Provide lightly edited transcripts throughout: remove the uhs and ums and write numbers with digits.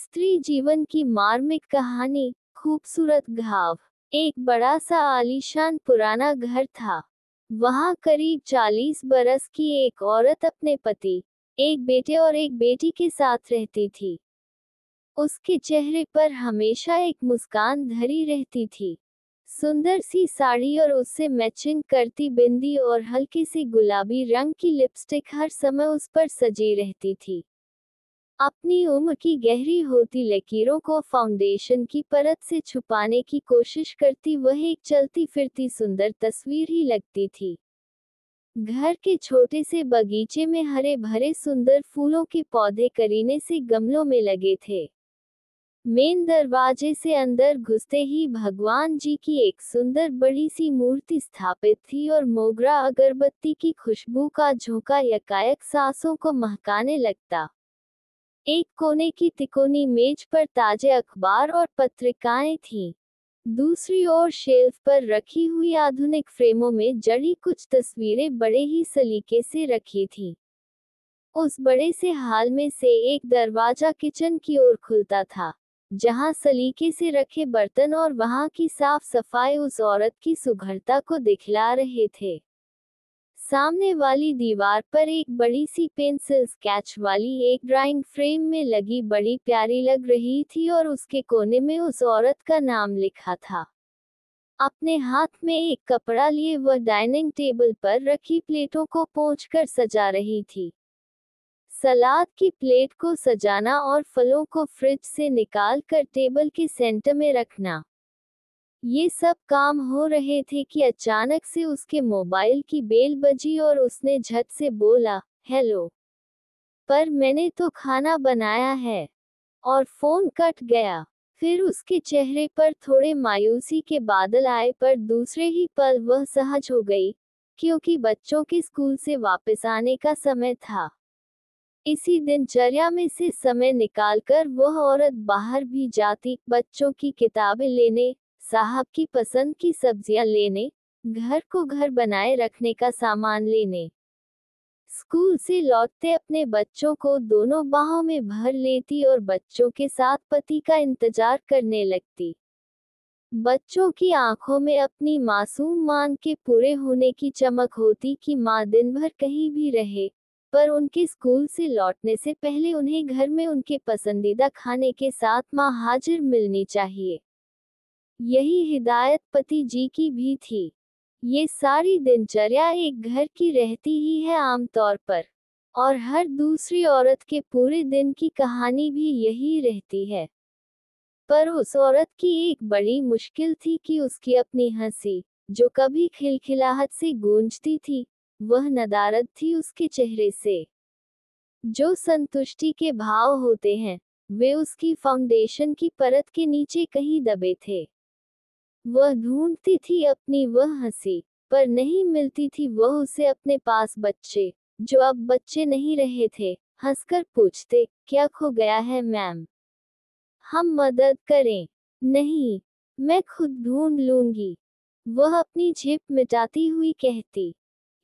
स्त्री जीवन की मार्मिक कहानी। खूबसूरत घाव। एक बड़ा सा आलीशान पुराना घर था। वहाँ करीब 40 बरस की एक औरत अपने पति, एक बेटे और एक बेटी के साथ रहती थी। उसके चेहरे पर हमेशा एक मुस्कान धरी रहती थी। सुंदर सी साड़ी और उससे मैचिंग करती बिंदी और हल्के से गुलाबी रंग की लिपस्टिक हर समय उस पर सजी रहती थी। अपनी उम्र की गहरी होती लकीरों को फाउंडेशन की परत से छुपाने की कोशिश करती वह एक चलती फिरती सुंदर तस्वीर ही लगती थी। घर के छोटे से बगीचे में हरे भरे सुंदर फूलों के पौधे करीने से गमलों में लगे थे। मेन दरवाजे से अंदर घुसते ही भगवान जी की एक सुंदर बड़ी सी मूर्ति स्थापित थी और मोगरा अगरबत्ती की खुशबू का झोंका यकायक सांसों को महकाने लगता। एक कोने की तिकोनी मेज पर ताजे अखबार और पत्रिकाएं थीं। दूसरी ओर शेल्फ पर रखी हुई आधुनिक फ्रेमों में जड़ी कुछ तस्वीरें बड़े ही सलीके से रखी थीं। उस बड़े से हाल में से एक दरवाजा किचन की ओर खुलता था, जहां सलीके से रखे बर्तन और वहां की साफ सफाई उस औरत की सुघड़ता को दिखला रहे थे। सामने वाली दीवार पर एक बड़ी सी पेंसिल स्केच वाली एक ड्राइंग फ्रेम में लगी बड़ी प्यारी लग रही थी और उसके कोने में उस औरत का नाम लिखा था। अपने हाथ में एक कपड़ा लिए वह डाइनिंग टेबल पर रखी प्लेटों को पोंछकर सजा रही थी। सलाद की प्लेट को सजाना और फलों को फ्रिज से निकाल कर टेबल के सेंटर में रखना, ये सब काम हो रहे थे कि अचानक से उसके मोबाइल की बेल बजी और उसने झट से बोला, हेलो। पर मैंने तो खाना बनाया है। और फोन कट गया। फिर उसके चेहरे पर थोड़े मायूसी के बादल आए पर दूसरे ही पल वह सहज हो गई, क्योंकि बच्चों के स्कूल से वापस आने का समय था। इसी दिनचर्या में से समय निकालकर वह औरत बाहर भी जाती, बच्चों की किताबें लेने, साहब की पसंद की सब्जियां लेने, घर को घर बनाए रखने का सामान लेने। स्कूल से लौटते अपने बच्चों को दोनों बाहों में भर लेती और बच्चों के साथ पति का इंतजार करने लगती। बच्चों की आंखों में अपनी मासूम मान के पूरे होने की चमक होती कि माँ दिन भर कहीं भी रहे, पर उनके स्कूल से लौटने से पहले उन्हें घर में उनके पसंदीदा खाने के साथ माँ हाजिर मिलनी चाहिए। यही हिदायत पति जी की भी थी। ये सारी दिनचर्या एक घर की रहती ही है आमतौर पर, और हर दूसरी औरत के पूरे दिन की कहानी भी यही रहती है। पर उस औरत की एक बड़ी मुश्किल थी कि उसकी अपनी हंसी, जो कभी खिलखिलाहट से गूंजती थी, वह नदारद थी उसके चेहरे से। जो संतुष्टि के भाव होते हैं, वे उसकी फाउंडेशन की परत के नीचे कहीं दबे थे। वह ढूंढती थी अपनी वह हंसी, पर नहीं मिलती थी। वह उसे अपने पास बच्चे, जो अब बच्चे नहीं रहे थे, हंसकर पूछते, क्या खो गया है मैम? हम मदद करें? नहीं, मैं खुद ढूंढ लूंगी। वह अपनी झिप मिटाती हुई कहती।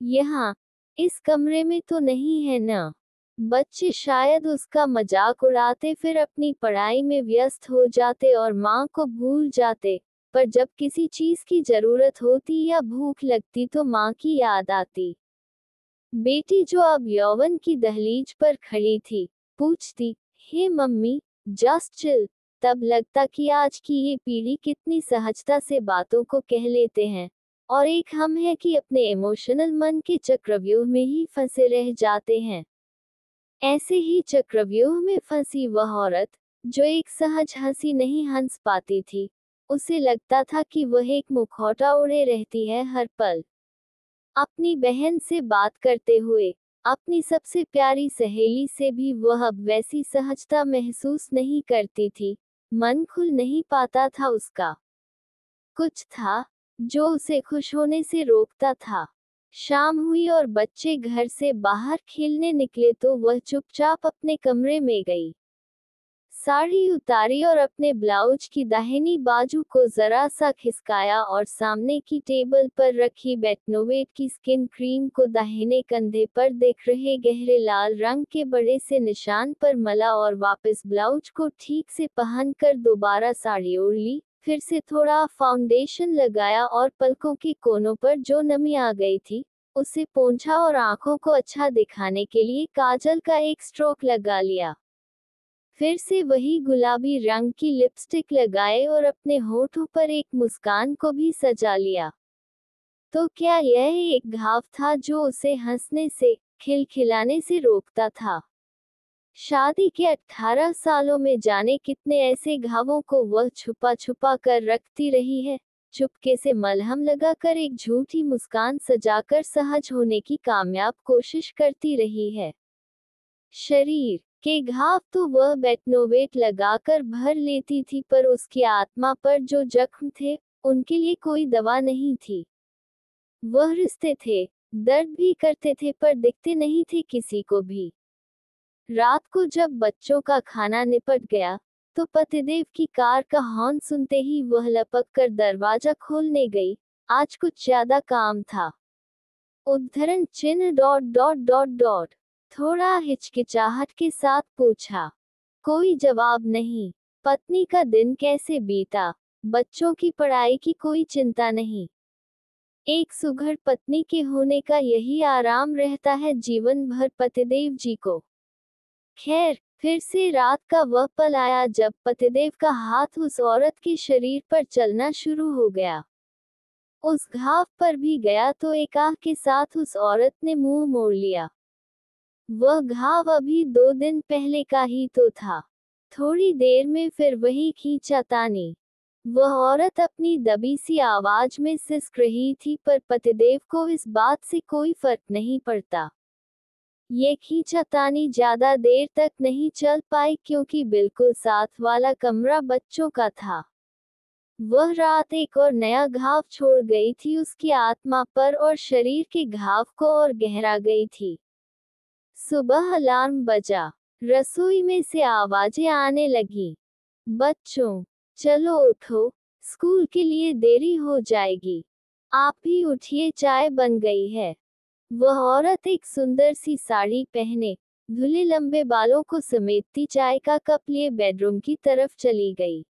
यहाँ, इस कमरे में तो नहीं है ना? बच्चे शायद उसका मजाक उड़ाते, फिर अपनी पढ़ाई में व्यस्त हो जाते और माँ को भूल जाते। पर जब किसी चीज की जरूरत होती या भूख लगती तो माँ की याद आती। बेटी, जो अब यौवन की दहलीज पर खड़ी थी, पूछती, हे मम्मी, जस्ट चिल। तब लगता कि आज की ये पीढ़ी कितनी सहजता से बातों को कह लेते हैं, और एक हम है कि अपने इमोशनल मन के चक्रव्यूह में ही फंसे रह जाते हैं। ऐसे ही चक्रव्यूह में फंसी वह औरत, जो एक सहज हंसी नहीं हंस पाती थी, उसे लगता था कि वह एक मुखौटा ओढ़े रहती है हर पल। अपनी बहन से बात करते हुए, अपनी सबसे प्यारी सहेली से भी वह अब वैसी सहजता महसूस नहीं करती थी। मन खुल नहीं पाता था उसका। कुछ था, जो उसे खुश होने से रोकता था। शाम हुई और बच्चे घर से बाहर खेलने निकले तो वह चुपचाप अपने कमरे में गई। साड़ी उतारी और अपने ब्लाउज की दाहिनी बाजू को जरा सा खिसकाया और सामने की टेबल पर रखी बेटनोवेट की स्किन क्रीम को दाहिने कंधे पर दिख रहे गहरे लाल रंग के बड़े से निशान पर मला और वापस ब्लाउज को ठीक से पहनकर दोबारा साड़ी ओढ़ ली। फिर से थोड़ा फाउंडेशन लगाया और पलकों के कोनों पर जो नमी आ गई थी उसे पोंछा और आंखों को अच्छा दिखाने के लिए काजल का एक स्ट्रोक लगा लिया। फिर से वही गुलाबी रंग की लिपस्टिक लगाए और अपने होठों पर एक मुस्कान को भी सजा लिया। तो क्या यह एक घाव था जो उसे हंसने से, खिलखिलाने से रोकता था? शादी के 18 सालों में जाने कितने ऐसे घावों को वह छुपा छुपा कर रखती रही है, चुपके से मलहम लगाकर एक झूठी मुस्कान सजाकर सहज होने की कामयाब कोशिश करती रही है। शरीर के घाव तो वह बेटनोवेट लगाकर भर लेती थी, पर उसकी आत्मा पर जो जख्म थे उनके लिए कोई दवा नहीं थी। वह रिश्ते थे, दर्द भी करते थे पर दिखते नहीं थे किसी को भी। रात को जब बच्चों का खाना निपट गया तो पतिदेव की कार का हॉर्न सुनते ही वह लपक कर दरवाजा खोलने गई। आज कुछ ज्यादा काम था। उद्धरण चिन्ह डॉट डॉट डॉट डॉट थोड़ा हिचकिचाहट के साथ पूछा। कोई जवाब नहीं। पत्नी का दिन कैसे बीता? बच्चों की पढ़ाई की कोई चिंता नहीं। एक सुघड़ पत्नी के होने का यही आराम रहता है जीवन भर पतिदेव जी को। खैर, फिर से रात का वह पल आया जब पतिदेव का हाथ उस औरत के शरीर पर चलना शुरू हो गया। उस घाव पर भी गया तो एक आह के साथ उस औरत ने मुंह मोड़ लिया। वह घाव अभी 2 दिन पहले का ही तो था। थोड़ी देर में फिर वही खींचातानी। वह औरत अपनी दबी सी आवाज में सिसक रही थी, पर पतिदेव को इस बात से कोई फर्क नहीं पड़ता। ये खींचातानी ज्यादा देर तक नहीं चल पाई क्योंकि बिल्कुल साथ वाला कमरा बच्चों का था। वह रात एक और नया घाव छोड़ गई थी उसकी आत्मा पर और शरीर के घाव को और गहरा गई थी। सुबह अलार्म बजा। रसोई में से आवाजें आने लगी। बच्चों, चलो उठो, स्कूल के लिए देरी हो जाएगी। आप भी उठिए, चाय बन गई है। वह औरत एक सुंदर सी साड़ी पहने, धुले लंबे बालों को समेटती चाय का कप लिए बेडरूम की तरफ चली गई।